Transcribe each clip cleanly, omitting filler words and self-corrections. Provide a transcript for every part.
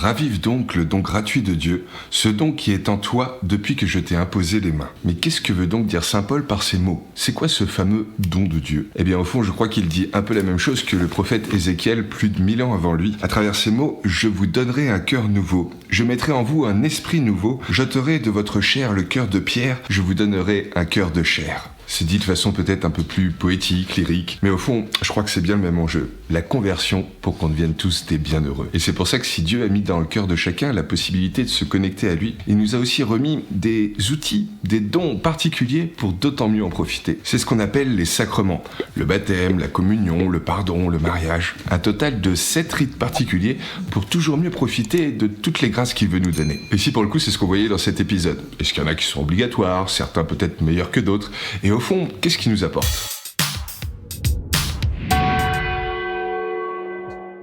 Ravive donc le don gratuit de Dieu, ce don qui est en toi depuis que je t'ai imposé les mains. Mais qu'est-ce que veut donc dire saint Paul par ces mots? C'est quoi ce fameux don de Dieu? Eh bien au fond, je crois qu'il dit un peu la même chose que le prophète Ézéchiel plus de 1000 ans avant lui. À travers ces mots, je vous donnerai un cœur nouveau, je mettrai en vous un esprit nouveau, j'ôterai de votre chair le cœur de pierre, je vous donnerai un cœur de chair. C'est dit de façon peut-être un peu plus poétique, lyrique, mais au fond, je crois que c'est bien le même enjeu. La conversion pour qu'on devienne tous des bienheureux. Et c'est pour ça que si Dieu a mis dans le cœur de chacun la possibilité de se connecter à lui, il nous a aussi remis des outils, des dons particuliers pour d'autant mieux en profiter. C'est ce qu'on appelle les sacrements. Le baptême, la communion, le pardon, le mariage. Un total de 7 rites particuliers pour toujours mieux profiter de toutes les grâces qu'il veut nous donner. Et si pour le coup, c'est ce qu'on voyait dans cet épisode. Est-ce qu'il y en a qui sont obligatoires, certains peut-être meilleurs que d'autres, et au fond, qu'est-ce qu'il nous apporte ?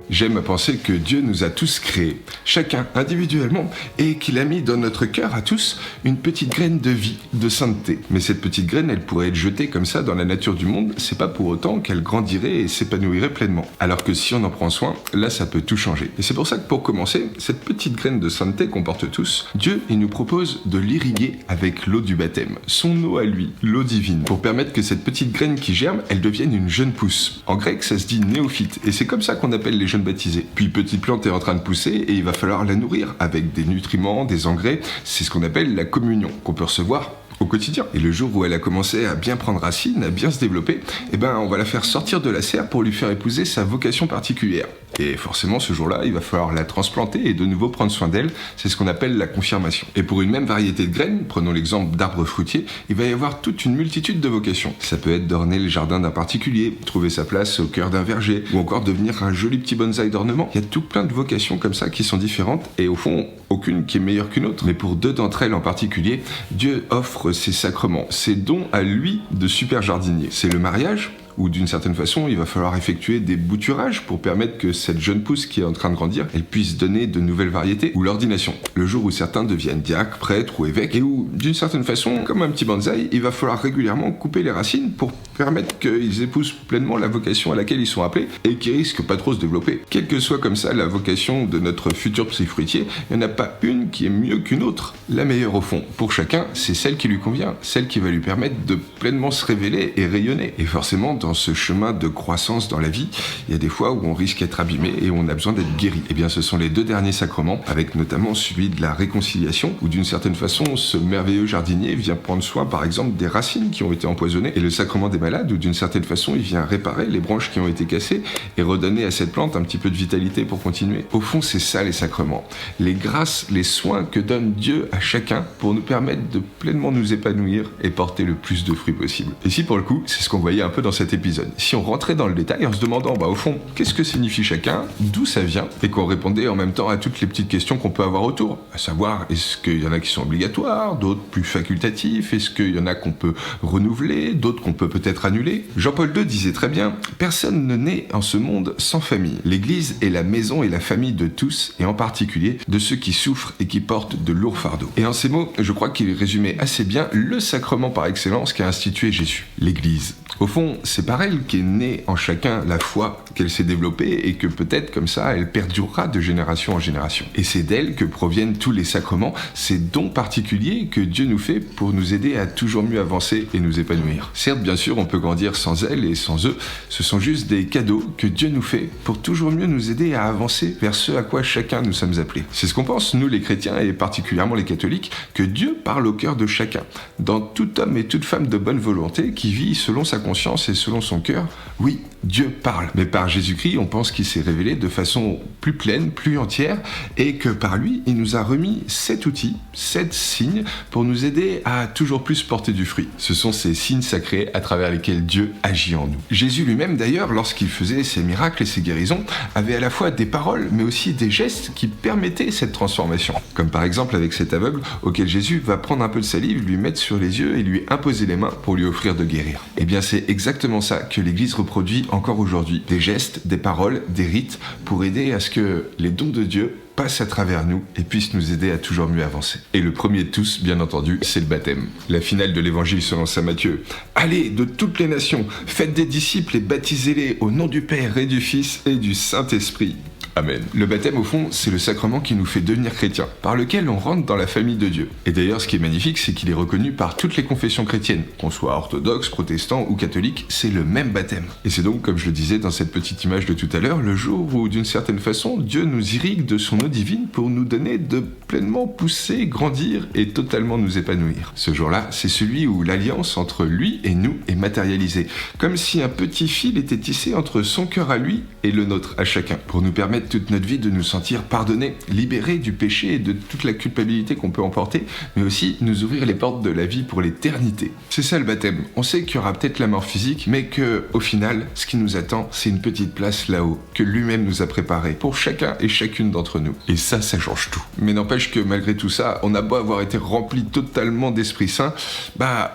J'aime à penser que Dieu nous a tous créés, chacun individuellement, et qu'il a mis dans notre cœur à tous une petite graine de vie, de sainteté. Mais cette petite graine, elle pourrait être jetée comme ça dans la nature du monde, c'est pas pour autant qu'elle grandirait et s'épanouirait pleinement. Alors que si on en prend soin, là ça peut tout changer. Et c'est pour ça que pour commencer, cette petite graine de sainteté qu'on porte tous, Dieu, il nous propose de l'irriguer avec l'eau du baptême, son eau à lui, l'eau divine, pour permettre que cette petite graine qui germe, elle devienne une jeune pousse. En grec, ça se dit néophyte, et c'est comme ça qu'on appelle les jeunes baptisés. Puis petite plante est en train de pousser et il va falloir la nourrir avec des nutriments, des engrais. C'est ce qu'on appelle la communion qu'on peut recevoir au quotidien. Et le jour où elle a commencé à bien prendre racine, à bien se développer, eh ben on va la faire sortir de la serre pour lui faire épouser sa vocation particulière. Et forcément, ce jour-là, il va falloir la transplanter et de nouveau prendre soin d'elle. C'est ce qu'on appelle la confirmation. Et pour une même variété de graines, prenons l'exemple d'arbres fruitiers, il va y avoir toute une multitude de vocations. Ça peut être d'orner le jardin d'un particulier, trouver sa place au cœur d'un verger, ou encore devenir un joli petit bonsaï d'ornement. Il y a tout plein de vocations comme ça qui sont différentes, et au fond, aucune qui est meilleure qu'une autre. Mais pour 2 d'entre elles en particulier, Dieu offre ses sacrements, ses dons à lui de super jardinier. C'est le mariage, où d'une certaine façon, il va falloir effectuer des bouturages pour permettre que cette jeune pousse qui est en train de grandir, elle puisse donner de nouvelles variétés, ou l'ordination, le jour où certains deviennent diacres, prêtres ou évêques, et où, d'une certaine façon, comme un petit bonsaï, il va falloir régulièrement couper les racines pour permettre qu'ils épousent pleinement la vocation à laquelle ils sont appelés, et qui risquent pas trop de se développer. Quelle que soit comme ça la vocation de notre futur petit fruitier, il n'y en a pas une qui est mieux qu'une autre. La meilleure au fond, pour chacun, c'est celle qui lui convient, celle qui va lui permettre de pleinement se révéler et rayonner. Et forcément, dans ce chemin de croissance dans la vie, il y a des fois où on risque d'être abîmé et on a besoin d'être guéri. Et bien ce sont les 2 derniers sacrements, avec notamment celui de la réconciliation, où d'une certaine façon, ce merveilleux jardinier vient prendre soin par exemple des racines qui ont été empoisonnées, et le sacrement des malades, où d'une certaine façon, il vient réparer les branches qui ont été cassées et redonner à cette plante un petit peu de vitalité pour continuer. Au fond, c'est ça les sacrements. Les grâces, les soins que donne Dieu à chacun pour nous permettre de pleinement nous épanouir et porter le plus de fruits possible. Et si pour le coup, c'est ce qu'on voyait un peu dans cet épisode. Si on rentrait dans le détail en se demandant, au fond, qu'est-ce que signifie chacun, d'où ça vient, et qu'on répondait en même temps à toutes les petites questions qu'on peut avoir autour, à savoir, est-ce qu'il y en a qui sont obligatoires, d'autres plus facultatifs, est-ce qu'il y en a qu'on peut renouveler, d'autres qu'on peut peut-être annuler. Jean-Paul II disait très bien, personne ne naît en ce monde sans famille. L'Église est la maison et la famille de tous, et en particulier de ceux qui souffrent et qui portent de lourds fardeaux. Et en ces mots, je crois qu'il résumait assez bien le sacrement par excellence qu'a institué Jésus, l'Église. Au fond, c'est par elle qu'est née en chacun la foi, qu'elle s'est développée et que peut-être comme ça, elle perdurera de génération en génération. Et c'est d'elle que proviennent tous les sacrements, ces dons particuliers que Dieu nous fait pour nous aider à toujours mieux avancer et nous épanouir. Certes, bien sûr, on peut grandir sans elle et sans eux, ce sont juste des cadeaux que Dieu nous fait pour toujours mieux nous aider à avancer vers ce à quoi chacun nous sommes appelés. C'est ce qu'on pense, nous les chrétiens et particulièrement les catholiques, que Dieu parle au cœur de chacun, dans tout homme et toute femme de bonne volonté qui vit selon sa conscience et selon son cœur. Oui, Dieu parle, mais par Jésus-Christ, on pense qu'il s'est révélé de façon plus pleine, plus entière, et que par lui, il nous a remis 7 outils, 7 signes pour nous aider à toujours plus porter du fruit. Ce sont ces signes sacrés à travers lesquels Dieu agit en nous. Jésus lui-même, d'ailleurs, lorsqu'il faisait ses miracles et ses guérisons, avait à la fois des paroles, mais aussi des gestes qui permettaient cette transformation. Comme par exemple avec cet aveugle auquel Jésus va prendre un peu de salive, lui mettre sur les yeux et lui imposer les mains pour lui offrir de guérir. Eh bien, c'est exactement ça que l'Église reproduit encore aujourd'hui. Des gestes, des paroles, des rites pour aider à ce que les dons de Dieu passent à travers nous et puissent nous aider à toujours mieux avancer. Et le premier de tous, bien entendu, c'est le baptême. La finale de l'évangile selon saint Matthieu. Allez, de toutes les nations, faites des disciples et baptisez-les au nom du Père et du Fils et du Saint-Esprit. Amen. Le baptême, au fond, c'est le sacrement qui nous fait devenir chrétiens, par lequel on rentre dans la famille de Dieu. Et d'ailleurs, ce qui est magnifique, c'est qu'il est reconnu par toutes les confessions chrétiennes, qu'on soit orthodoxe, protestant ou catholique, c'est le même baptême. Et c'est donc, comme je le disais dans cette petite image de tout à l'heure, le jour où, d'une certaine façon, Dieu nous irrigue de son eau divine pour nous donner de pleinement pousser, grandir et totalement nous épanouir. Ce jour-là, c'est celui où l'alliance entre lui et nous est matérialisée, comme si un petit fil était tissé entre son cœur à lui et le nôtre à chacun, pour nous permettre toute notre vie de nous sentir pardonnés, libérés du péché et de toute la culpabilité qu'on peut emporter, mais aussi nous ouvrir les portes de la vie pour l'éternité. C'est ça le baptême. On sait qu'il y aura peut-être la mort physique, mais que, au final, ce qui nous attend, c'est une petite place là-haut, que lui-même nous a préparée pour chacun et chacune d'entre nous. Et ça change tout. Mais n'empêche que malgré tout ça, on a beau avoir été rempli totalement d'Esprit Saint,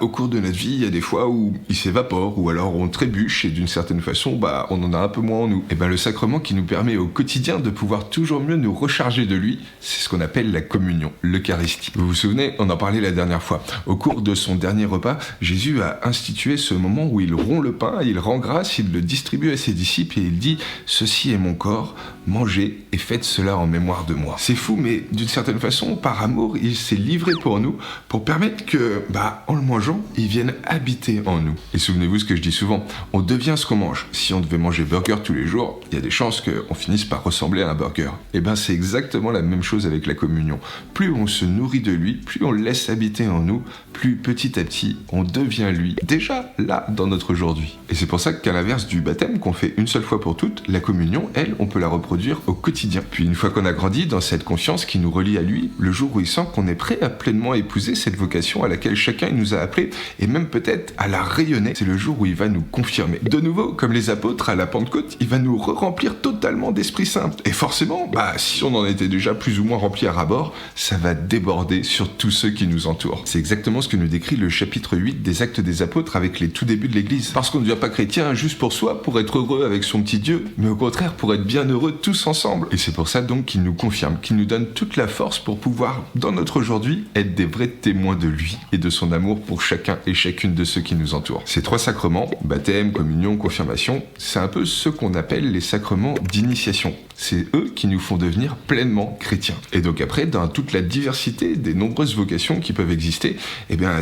au cours de notre vie, il y a des fois où il s'évapore, ou alors on trébuche, et d'une certaine façon, on en a un peu moins en nous. Et le sacrement qui nous permet au quotidien de pouvoir toujours mieux nous recharger de lui, c'est ce qu'on appelle la communion, l'Eucharistie. Vous vous souvenez, on en parlait la dernière fois. Au cours de son dernier repas, Jésus a institué ce moment où il rompt le pain, il rend grâce, il le distribue à ses disciples et il dit « Ceci est mon corps, mangez et faites cela en mémoire de moi ». C'est fou, mais d'une certaine façon, par amour, il s'est livré pour nous, pour permettre que, en le mangeant, il vienne habiter en nous. Et souvenez-vous ce que je dis souvent, on devient ce qu'on mange. Si on devait manger burger tous les jours, il y a des chances qu'on finisse par ressembler à un burger. Et c'est exactement la même chose avec la communion. Plus on se nourrit de lui, plus on le laisse habiter en nous, plus petit à petit, on devient lui, déjà là dans notre aujourd'hui. Et c'est pour ça qu'à l'inverse du baptême qu'on fait une seule fois pour toutes, la communion, elle, on peut la reproduire au quotidien. Puis une fois qu'on a grandi dans cette confiance qui nous relie à lui, le jour où il sent qu'on est prêt à pleinement épouser cette vocation à laquelle chacun nous a appelés, et même peut-être à la rayonner, c'est le jour où il va nous confirmer. De nouveau, comme les apôtres à la Pentecôte, il va nous remplir totalement d'Esprit Saint. Et forcément, si on en était déjà plus ou moins rempli à ras-bord, ça va déborder sur tous ceux qui nous entourent. C'est exactement ce que nous décrit le chapitre 8 des Actes des Apôtres avec les tout débuts de l'Église. Parce qu'on ne devient pas chrétien juste pour soi, pour être heureux avec son petit Dieu, mais au contraire pour être bien heureux tous ensemble. Et c'est pour ça donc qu'il nous confirme, qu'il nous donne toute la force pour pouvoir, dans notre aujourd'hui, être des vrais témoins de lui et de son amour pour chacun et chacune de ceux qui nous entourent. Ces trois sacrements, baptême, communion, confirmation, c'est un peu ce qu'on appelle les sacrements d'initiation. C'est eux qui nous font devenir pleinement chrétiens. Et donc après, dans toute la diversité des nombreuses vocations qui peuvent exister,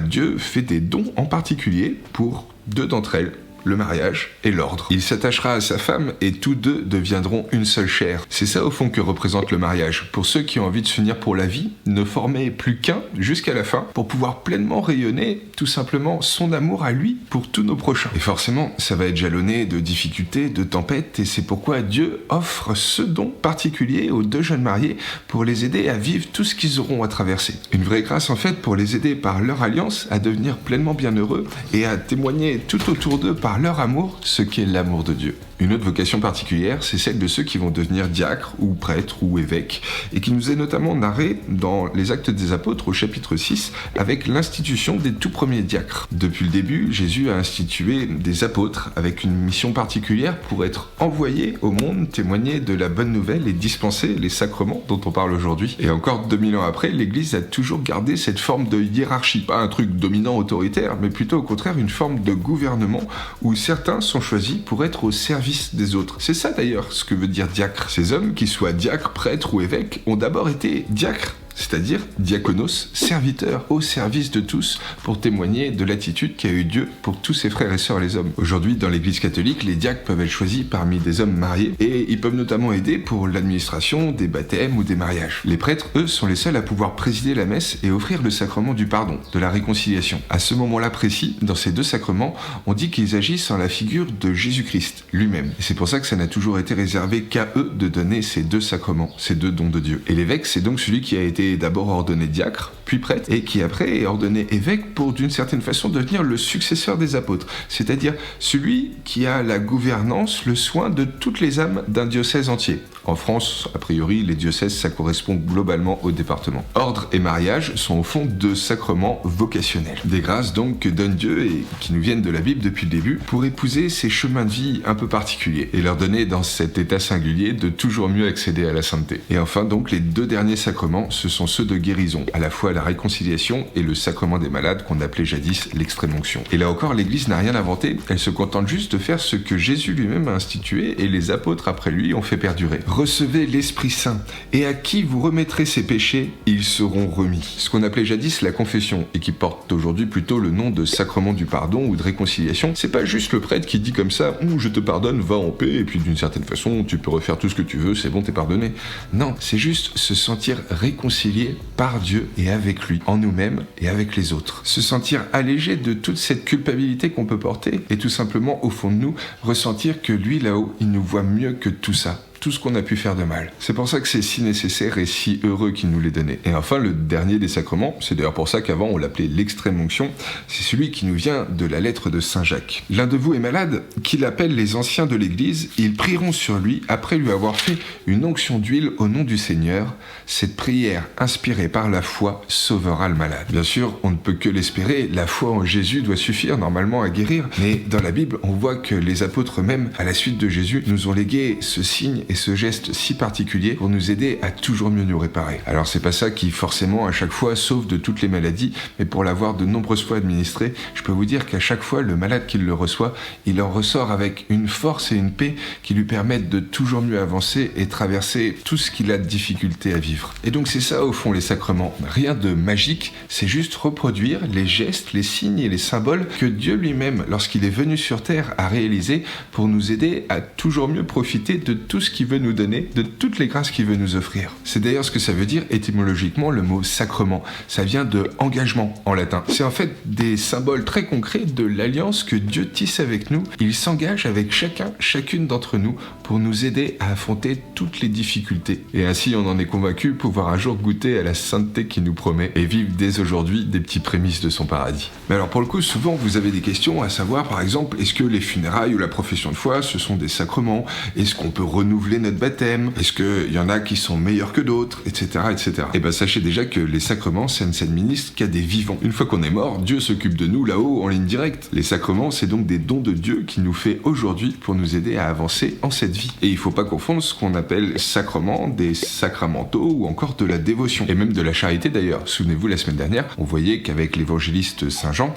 Dieu fait des dons en particulier pour deux d'entre elles, le mariage et l'ordre. Il s'attachera à sa femme et tous deux deviendront une seule chair. C'est ça au fond que représente le mariage. Pour ceux qui ont envie de s'unir pour la vie, ne former plus qu'un jusqu'à la fin pour pouvoir pleinement rayonner tout simplement son amour à lui pour tous nos prochains. Et forcément, ça va être jalonné de difficultés, de tempêtes et c'est pourquoi Dieu offre ce don particulier aux deux jeunes mariés pour les aider à vivre tout ce qu'ils auront à traverser. Une vraie grâce en fait pour les aider par leur alliance à devenir pleinement bienheureux et à témoigner tout autour d'eux par leur amour, ce qu'est l'amour de Dieu. Une autre vocation particulière, c'est celle de ceux qui vont devenir diacres ou prêtres ou évêques, et qui nous est notamment narrée dans les Actes des Apôtres au chapitre 6, avec l'institution des tout premiers diacres. Depuis le début, Jésus a institué des apôtres avec une mission particulière pour être envoyés au monde, témoigner de la bonne nouvelle et dispenser les sacrements dont on parle aujourd'hui. Et encore 2000 ans après, l'Église a toujours gardé cette forme de hiérarchie, pas un truc dominant autoritaire, mais plutôt au contraire une forme de gouvernement où certains sont choisis pour être au service des autres. C'est ça d'ailleurs ce que veut dire diacre. Ces hommes, qu'ils soient diacres, prêtres ou évêques, ont d'abord été diacres, c'est-à-dire diakonos, serviteur au service de tous, pour témoigner de l'attitude qu'a eu Dieu pour tous ses frères et sœurs les hommes. Aujourd'hui, dans l'Église catholique, les diacres peuvent être choisis parmi des hommes mariés, et ils peuvent notamment aider pour l'administration des baptêmes ou des mariages. Les prêtres, eux, sont les seuls à pouvoir présider la messe et offrir le sacrement du pardon, de la réconciliation. À ce moment-là précis, dans ces deux sacrements, on dit qu'ils agissent en la figure de Jésus-Christ lui-même. Et c'est pour ça que ça n'a toujours été réservé qu'à eux de donner ces deux sacrements, ces deux dons de Dieu. Et l'évêque, c'est donc celui qui a été d'abord ordonné diacre, puis prêtre, et qui après est ordonné évêque pour d'une certaine façon devenir le successeur des apôtres, c'est-à-dire celui qui a la gouvernance, le soin de toutes les âmes d'un diocèse entier. En France, a priori, les diocèses, ça correspond globalement au département. Ordre et mariage sont au fond deux sacrements vocationnels. Des grâces donc que donne Dieu et qui nous viennent de la Bible depuis le début pour épouser ces chemins de vie un peu particuliers et leur donner dans cet état singulier de toujours mieux accéder à la sainteté. Et enfin donc les deux derniers sacrements, ce sont ceux de guérison, à la fois la réconciliation et le sacrement des malades qu'on appelait jadis l'extrême-onction. Et là encore, l'Église n'a rien inventé, elle se contente juste de faire ce que Jésus lui-même a institué et les apôtres après lui ont fait perdurer. Recevez l'Esprit Saint, et à qui vous remettrez ses péchés, ils seront remis. Ce qu'on appelait jadis la confession, et qui porte aujourd'hui plutôt le nom de sacrement du pardon ou de réconciliation, c'est pas juste le prêtre qui dit comme ça « je te pardonne, va en paix, et puis d'une certaine façon, tu peux refaire tout ce que tu veux, c'est bon, t'es pardonné ». Non, c'est juste se sentir réconcilié par Dieu et avec lui, en nous-mêmes et avec les autres. Se sentir allégé de toute cette culpabilité qu'on peut porter, et tout simplement, au fond de nous, ressentir que lui, là-haut, il nous voit mieux que tout ça. Tout ce qu'on a pu faire de mal. C'est pour ça que c'est si nécessaire et si heureux qu'il nous l'ait donné. Et enfin, le dernier des sacrements, c'est d'ailleurs pour ça qu'avant on l'appelait l'extrême-onction, c'est celui qui nous vient de la lettre de Saint Jacques. L'un de vous est malade, qu'il appelle les anciens de l'Église, ils prieront sur lui après lui avoir fait une onction d'huile au nom du Seigneur. Cette prière, inspirée par la foi, sauvera le malade. Bien sûr, on ne peut que l'espérer, la foi en Jésus doit suffire normalement à guérir, mais dans la Bible, on voit que les apôtres eux-mêmes, à la suite de Jésus, nous ont légué ce signe et ce geste si particulier pour nous aider à toujours mieux nous réparer. Alors c'est pas ça qui forcément à chaque fois sauve de toutes les maladies, mais pour l'avoir de nombreuses fois administré, je peux vous dire qu'à chaque fois le malade qui le reçoit, il en ressort avec une force et une paix qui lui permettent de toujours mieux avancer et traverser tout ce qu'il a de difficulté à vivre. Et donc c'est ça au fond les sacrements, rien de magique, c'est juste reproduire les gestes, les signes et les symboles que Dieu lui-même, lorsqu'il est venu sur terre, a réalisé pour nous aider à toujours mieux profiter de tout ce qu'il veut nous donner, de toutes les grâces qu'il veut nous offrir. C'est d'ailleurs ce que ça veut dire étymologiquement le mot sacrement. Ça vient de engagement en latin. C'est en fait des symboles très concrets de l'alliance que Dieu tisse avec nous. Il s'engage avec chacune d'entre nous pour nous aider à affronter toutes les difficultés. Et ainsi, on en est convaincu, pouvoir un jour goûter à la sainteté qu'il nous promet et vivre dès aujourd'hui des petits prémices de son paradis. Mais alors pour le coup, souvent vous avez des questions à savoir, par exemple, est-ce que les funérailles ou la profession de foi, ce sont des sacrements? Est-ce qu'on peut renouveler notre baptême? Est-ce qu'il y en a qui sont meilleurs que d'autres? Etc. etc. Et bien sachez déjà que les sacrements, ça ne s'administre qu'à des vivants. Une fois qu'on est mort, Dieu s'occupe de nous là-haut en ligne directe. Les sacrements, c'est donc des dons de Dieu qui nous fait aujourd'hui pour nous aider à avancer en cette vie. Et il ne faut pas confondre ce qu'on appelle sacrements, des sacramentaux ou encore de la dévotion. Et même de la charité d'ailleurs. Souvenez-vous, la semaine dernière, on voyait qu'avec l'évangéliste Saint Jean,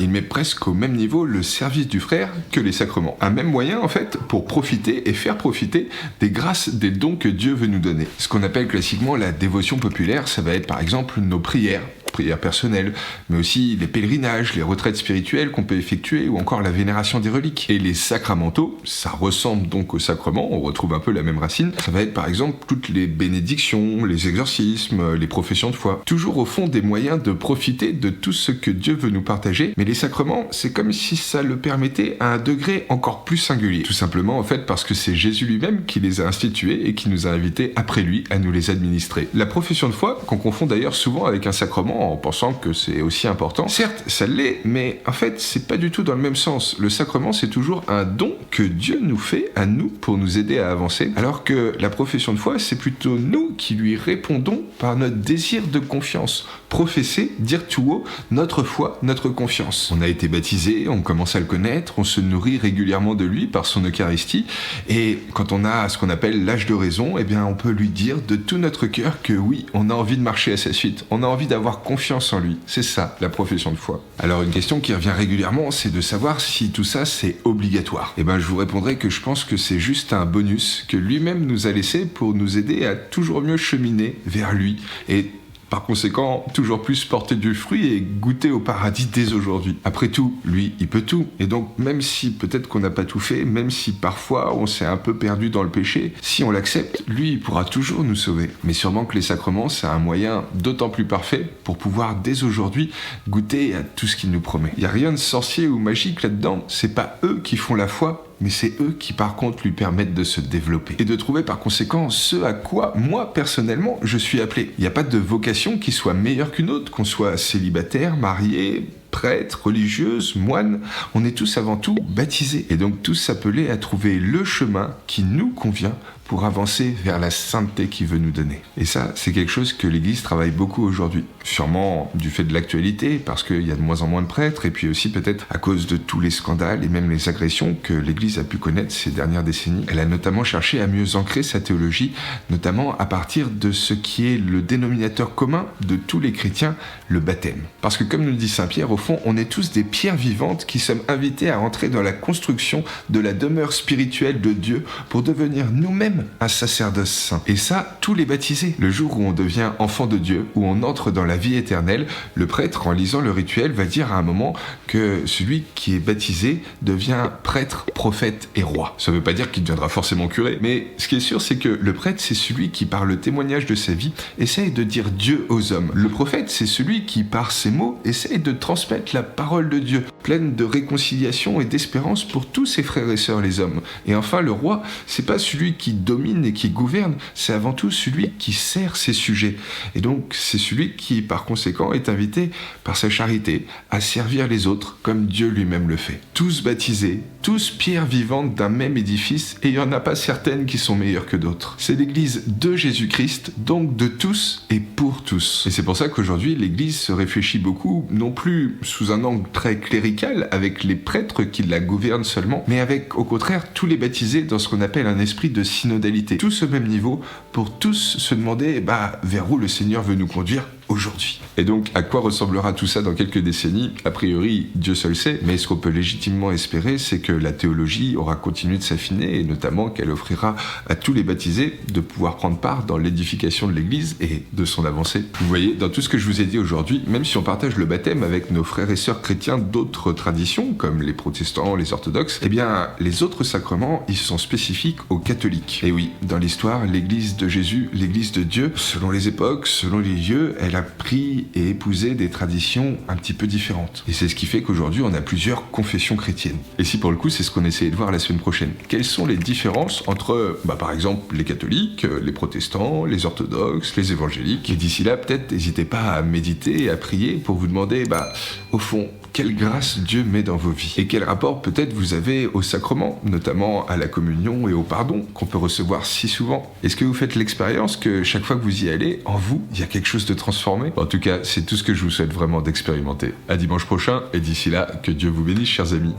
il met presque au même niveau le service du frère que les sacrements. Un même moyen en fait pour profiter et faire profiter des grâces, des dons que Dieu veut nous donner. Ce qu'on appelle classiquement la dévotion populaire, ça va être par exemple nos prières personnelles, mais aussi les pèlerinages, les retraites spirituelles qu'on peut effectuer ou encore la vénération des reliques. Et les sacramentaux, ça ressemble donc aux sacrements, on retrouve un peu la même racine, ça va être par exemple toutes les bénédictions, les exorcismes, les professions de foi. Toujours au fond des moyens de profiter de tout ce que Dieu veut nous partager, mais les sacrements, c'est comme si ça le permettait à un degré encore plus singulier. Tout simplement en fait parce que c'est Jésus lui-même qui les a institués et qui nous a invités après lui à nous les administrer. La profession de foi, qu'on confond d'ailleurs souvent avec un sacrement en pensant que c'est aussi important. Certes, ça l'est, mais en fait, c'est pas du tout dans le même sens. Le sacrement, c'est toujours un don que Dieu nous fait à nous pour nous aider à avancer, alors que la profession de foi, c'est plutôt nous qui lui répondons par notre désir de confiance. Professer, dire tout haut, notre foi, notre confiance. On a été baptisé, on commence à le connaître, on se nourrit régulièrement de lui par son Eucharistie, et quand on a ce qu'on appelle l'âge de raison, on peut lui dire de tout notre cœur que oui, on a envie de marcher à sa suite, on a envie d'avoir confiance en lui. C'est ça, la profession de foi. Alors une question qui revient régulièrement, c'est de savoir si tout ça, c'est obligatoire. Je vous répondrai que je pense que c'est juste un bonus que lui-même nous a laissé pour nous aider à toujours mieux cheminer vers lui et par conséquent, toujours plus porter du fruit et goûter au paradis dès aujourd'hui. Après tout, lui, il peut tout. Et donc, même si peut-être qu'on n'a pas tout fait, même si parfois on s'est un peu perdu dans le péché, si on l'accepte, lui, il pourra toujours nous sauver. Mais sûrement que les sacrements, c'est un moyen d'autant plus parfait pour pouvoir dès aujourd'hui goûter à tout ce qu'il nous promet. Il n'y a rien de sorcier ou magique là-dedans. C'est pas eux qui font la foi, mais c'est eux qui par contre lui permettent de se développer et de trouver par conséquent ce à quoi moi personnellement je suis appelé. Il n'y a pas de vocation qui soit meilleure qu'une autre, qu'on soit célibataire, marié, prêtres, religieuses, moines, on est tous avant tout baptisés et donc tous appelés à trouver le chemin qui nous convient pour avancer vers la sainteté qu'il veut nous donner. Et ça, c'est quelque chose que l'Église travaille beaucoup aujourd'hui. Sûrement du fait de l'actualité, parce qu'il y a de moins en moins de prêtres, et puis aussi peut-être à cause de tous les scandales et même les agressions que l'Église a pu connaître ces dernières décennies. Elle a notamment cherché à mieux ancrer sa théologie, notamment à partir de ce qui est le dénominateur commun de tous les chrétiens, le baptême. Parce que comme nous le dit Saint Pierre, au fond, on est tous des pierres vivantes qui sommes invités à entrer dans la construction de la demeure spirituelle de Dieu pour devenir nous-mêmes un sacerdoce saint. Et ça, tous les baptisés. Le jour où on devient enfant de Dieu, où on entre dans la vie éternelle, le prêtre, en lisant le rituel, va dire à un moment que celui qui est baptisé devient prêtre, prophète et roi. Ça ne veut pas dire qu'il deviendra forcément curé, mais ce qui est sûr, c'est que le prêtre, c'est celui qui, par le témoignage de sa vie, essaye de dire Dieu aux hommes. Le prophète, c'est celui qui, par ses mots, essaye de transmettre la parole de Dieu, pleine de réconciliation et d'espérance pour tous ses frères et sœurs les hommes. Et enfin, le roi, c'est pas celui qui domine et qui gouverne, c'est avant tout celui qui sert ses sujets. Et donc, c'est celui qui, par conséquent, est invité par sa charité à servir les autres comme Dieu lui-même le fait. Tous baptisés, tous pierres vivantes d'un même édifice, et il n'y en a pas certaines qui sont meilleures que d'autres. C'est l'Église de Jésus-Christ, donc de tous et pour tous. Et c'est pour ça qu'aujourd'hui, l'Église se réfléchit beaucoup, non plus sous un angle très clérical, avec les prêtres qui la gouvernent seulement, mais avec, au contraire, tous les baptisés dans ce qu'on appelle un esprit de synodalité. Tous au même niveau, pour tous se demander vers où le Seigneur veut nous conduire aujourd'hui. Et donc, à quoi ressemblera tout ça dans quelques décennies ? A priori, Dieu seul sait, mais ce qu'on peut légitimement espérer, c'est que la théologie aura continué de s'affiner, et notamment qu'elle offrira à tous les baptisés de pouvoir prendre part dans l'édification de l'Église et de son avancée. Vous voyez, dans tout ce que je vous ai dit aujourd'hui, même si on partage le baptême avec nos frères et sœurs chrétiens d'autres traditions, comme les protestants, les orthodoxes, eh bien, les autres sacrements, ils sont spécifiques aux catholiques. Et oui, dans l'histoire, l'Église de Jésus, l'Église de Dieu, selon les époques, selon les lieux, elle a pris et épousé des traditions un petit peu différentes. Et c'est ce qui fait qu'aujourd'hui, on a plusieurs confessions chrétiennes. Et si pour le coup, c'est ce qu'on essayait de voir la semaine prochaine. Quelles sont les différences entre, par exemple, les catholiques, les protestants, les orthodoxes, les évangéliques. Et d'ici là, peut-être, n'hésitez pas à méditer et à prier pour vous demander, au fond, quelle grâce Dieu met dans vos vies. Et quel rapport peut-être vous avez au sacrement, notamment à la communion et au pardon qu'on peut recevoir si souvent. Est-ce que vous faites l'expérience que chaque fois que vous y allez, en vous, il y a quelque chose de transformé ? En tout cas, c'est tout ce que je vous souhaite vraiment d'expérimenter. À dimanche prochain, et d'ici là, que Dieu vous bénisse, chers amis.